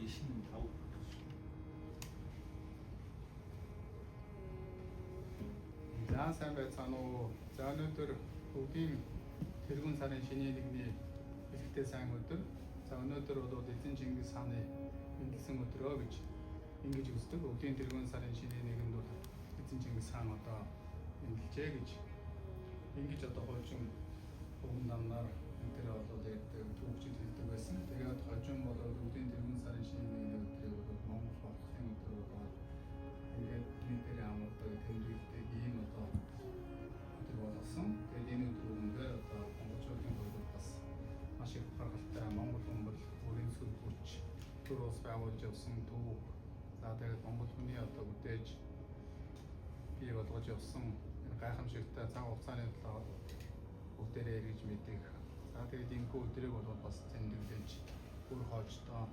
95. За сайн байцгаана уу. За өнөөдөр бүгдийн тэргүүн сарын шинэ нэгний хэлэхдээ сайн өдөр. За өнөөдөр бол эзэн Чингис хааны мэндэлсэн өдрөө гэж ингэж үздэг. Бүгдийн тэргүүн сарын шинэ нэгэнд бол эзэн Чингис хаан одоо мэндэлжээ гэж ингэж одоо хожим бүгд намнаар энэ төр бол ярьдаг төвчд хэлдэг байсан. Тэгээд хожим бол бүгдийн тэргүүн сарын шинэ нэгний өдрийг бол Монгол болохын өдөр бол ингээд энэ дээр амардаг тэмдэглэдэг ийм одоо өдөр болсон. Тэгээд энэ өдрөөр одоо монголчуудын хувьд бас маш их гаргалтай монгол хүмүүс өөрийн сүл хүч төр ус байгуулж явсан төв. За тэгээд монгол хүний одоо бүтээж бий болгож явсан гайхамшигтай цаг хугацааны төлөө бүгдээрээ эргэж мэдэх. За тэгээд энэ өдрийг бол бас тэмдэглэж бүр хоочтой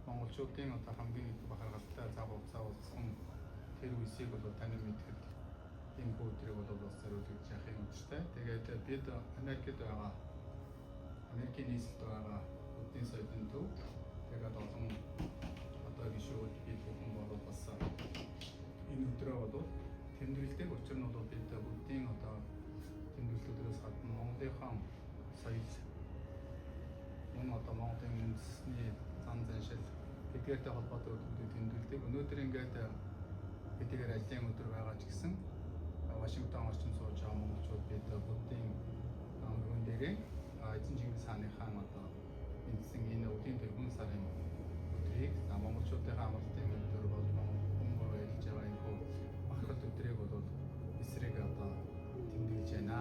монголчуудын одоо хамгийн их бахархалтай цаг хугацаа болсон тэр үсийг бол танин мэдхэд энэ өдрийг бол бас зориулж яахын учиртай. Тэгээд бид Америкт байгаа Америкийн нийслэлд байгаа Буддийн соёлын төв. Тэгээд олон одоо гişүүд бид бүхэн бол бас энэ өдрөө бол тэмдэглэдэг. Учир нь бол бид Буддийн одоо тэмдэглэлүүдээс гадна Монголынхаа соёл мөн одоо Монголын үндэсний зан заншил гэдэгтэй холбоотой өдрүүдийг тэмдэглэдэг. Өнөөдөр ингээд хэдийгээр ажлын өдөр байгаа ч гэсэн Вашингтон орчин сууж байгаа монголчууд бид Буддийн намын дээрээ эзэн Чингис хааныхаа одоо эндсэн энэ өдрийн тэргүүн сарын өдрийг монголчуудын амралтын өдөр болж монгол хэлж байгаа энэ бахархал өдрийг бол эсрэг одоо тэмдэглэж байна.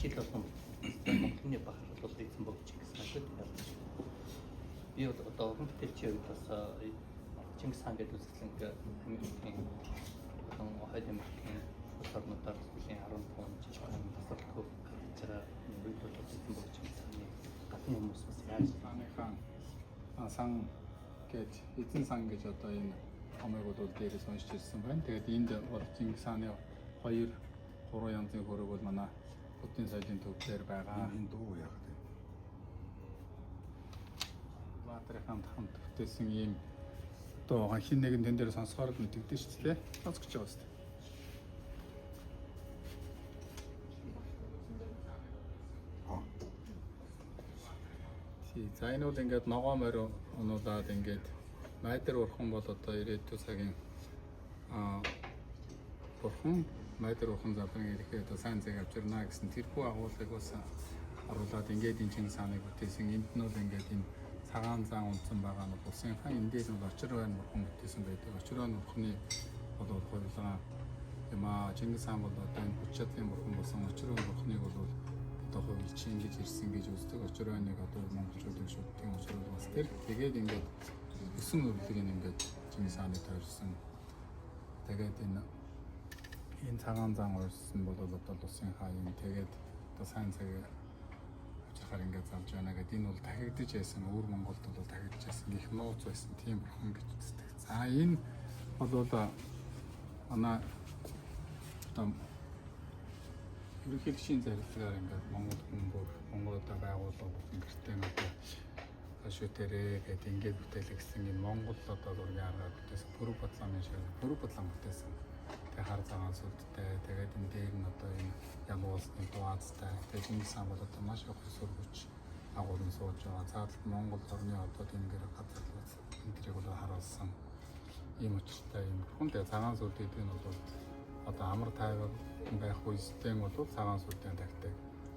жил болгон Монголын бахар бол эзэн богч гэсэн үг ялж. Би одоо уран бүтээлчийн хувьд бас Чингис хаан гэдэг үзэсгэлэн Америкийн хойд Америкийн улс орнуудаар бүлийн 10 фунт жижигхэн тасалдгүй гарч байгаа үед бол эзэн богч гэсэн гадны хүмүүс бас яаж Ханыхан сан гэж эзэн сан гэж одоо энэ номыг бол дээрээс уншиж ирсэн байна. Тэгээд энд бол Чингис хааны 2-3 янзын хөрөг бол манай Буддын соёлын төвлөр байгаа. Энэ дуу яг тийм. Баатарын хамт бүтээсэн ийм дуугаа хин нэгэн тэн дээр сонсохоор л мэддэгдэн шүү дээ. Сонсгож байгаа шүү дээ. За энэ бол ингээд ногоо морь унуулаад ингээд майдар урхан бол одоо ирээдүйн цагийн бурхан майдар урхан залрын ирэхэд одоо сайн цаг авч ирнэ гэсэн тэрхүү агуулгыг бас харуулад ингээд энэ Чингис хааныг бүтээсэн. Энд нь бол ингээд энэ цагаан зан унтсан байгаа нь улсын хаан энэ дээр бол очир байна бурхан бүтээсэн байдаг. Очир байна бурханы бол хувилгаа юм аа. Чингис хаан бол одоо энэ хүч чадлын бурхан болсон очир байна бурханыг бол одоо хувилж ингэж ирсэн гэж үздэг. Очир байныг одоо монголчуудын шүтгийн очир бас тэр тэгээд ингээд 9 өрлөгийг ингээд Чингис хааны тойрсон. Тэгээд энэ цагаан зан урьсан бол одоо улсын хаан тэгээд одоо сайн цаг авчрахаар ингээд залж байна гэдэг энэ бол тахигдж байсан өвөр Монголд бол тахигдж байсан их нууц байсан тийм бурхан гэж үздэг. За энэ бол манай одоо ерөнхийлөгчийн зарилгаар ингээд Монгол хүмүүр Монголда байгууллага болон гэртээ одоо шүтэрээ гэдэг ингээд бүтээлгсэн энэ Монгол одоо зургийн аргаар бүтээсэн пүрэв батламын шиг пүрэв батлам бүтээсэн. Тэгээ хар цагаан сүлдтэй тэгээд энэ дээр нь одоо энэ ягуулсны дуаацтай тэгээд Чингис хаан бол одоо маш их сургууч агуулсан сууж байгаа. Цаадалд Монгол орны одоо тэнгэр газар энэ тэрийг бол харуулсан ийм учиртай юм. Хүнтэй цагаан сүлдүүд энэ бол одоо амар тайван байх үедээ бол цагаан сүлдээ тагтдаг.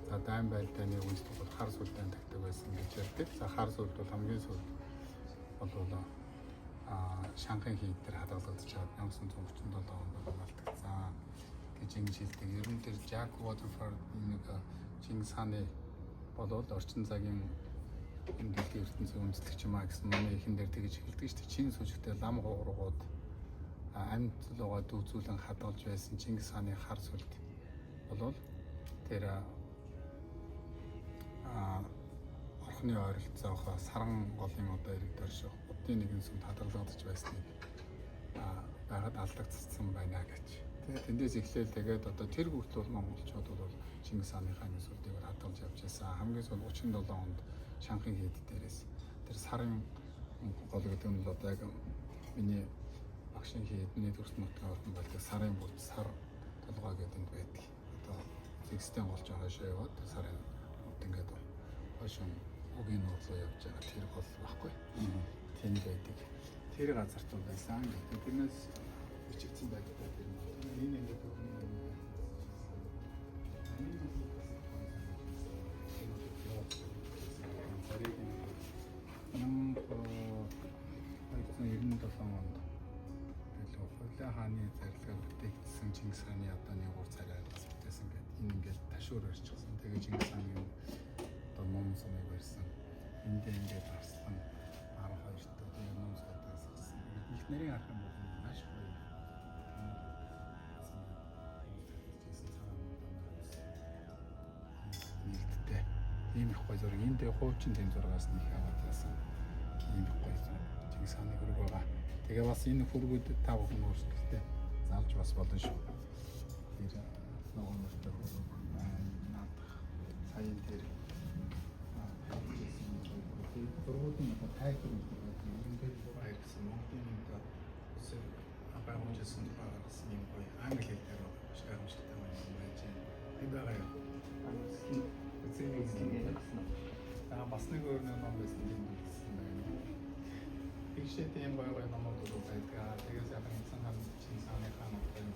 За дайм байлдааны үед бол хар сүлдээ тагтдаг байсан гэж ярьдаг. За хар сүлд бол хамгийн сүүлд бол Шанхайн хийд дээр хадгалагдаж байгаа 1937 онд алдагдсан гэж ингэж хэлдэг. Ер нь тэр Jack Waterford нэг Чингис хааны болоод орчин цагийн энэ дэлхийн ертөнцийн үндэслэгч юм а гэсэн манай ихэн дээр тэгж хэлдэг шүү дээ. Чин сүлжигтэй лам гуургууд амьд лугаа дүүцүүлэн хадгалж байсан Чингис хааны хар сүлд болол тэр орхны ойролцоох саран голын одоо ирэг дөрших буддын нэгэн сүмд хадгалагдаж байсныг байгаад алдагдсан байна гэж. Тэгээд тэндээс эхлээл тэгээд одоо тэр хүртэл монголчууд бол Чингис хааны хааны сүлдийг хадгалж явж байсан. Хамгийн сүүл 37 онд Шанхайн хийд дээрээс тэр сарын гол гэдэг нь одоо яг миний багшийн хийдний төрс нутгийн орхон байдаг сарын бүр сар толгой гэдэг нь байдаг. Одоо зэгстэй голж байгаа шээ яваад сарын ингээд хойшин үгийн нуурлуу явж байгаа тэр бол баггүй. Тэнд байдаг. Тэр газарт бол байсан гэдэг. Тэрнээс бичигдсэн байдаг тэр нь. Энэ ингээд хааны зарилгаар бүтээгдсэн Чингис хааны одоо нэг ур царай бүтээсэн гэдэг энэ ингээд ташуур барьчихсан. Тэгээ Чингис хааны одоо ном сумыг барьсан. Энд ингээд арслан 12 дэх тэгээ ном суудаас гарсан. Их нэрийн арх юм бол маш гоё. Нийтдээ ийм их гоё зураг. Энд хуучин тэм зургаас нэг аваад байсан. Ийм их гоё Чингис хааны хөрөг байгаа. Тэгээ бас энэ хөргүүд та бүхэн өөрсдөө залж бас болно шүү. Тэр нөгөө мөртөө наадах саяын тэр хөргүүд нь одоо тайхэр юм байна. Ерөнхийдөө баяр гэсэн Монголын одоо үсэг байгуулжсэн байгуулсан юм гоё англи хэл дээр шаармжтай байна байж байна. Би байгаа юм. Бас нэг өөр ном байсан юм гэсэн байна. Тэгшээ тийм гоё номууд бол байдаг. Тэгээс яг нэгэн хаан Чингис хааны хаан гэдэг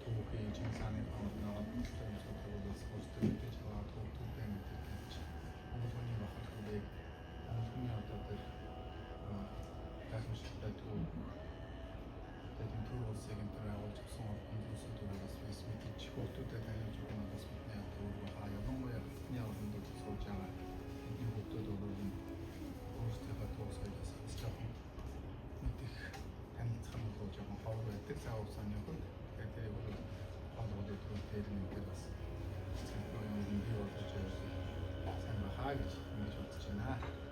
түүхийн Чингис хааны хаан нэг зүйлээс хурцтай гэж байгаа түүхтэй мэдээж Монголын бахархыг Монголын одоо тэр тахмштай түүх тэгээд түр улсыг энэ байгуулж өгсөн олон зүйлсүүд бас мэдээж хотуудад хугацааны хувьд тэгээд тэр бол хоолгодод дээр нэг бас цэвэр юм бий болж сайн бахаа гэж ингэж бодож байна.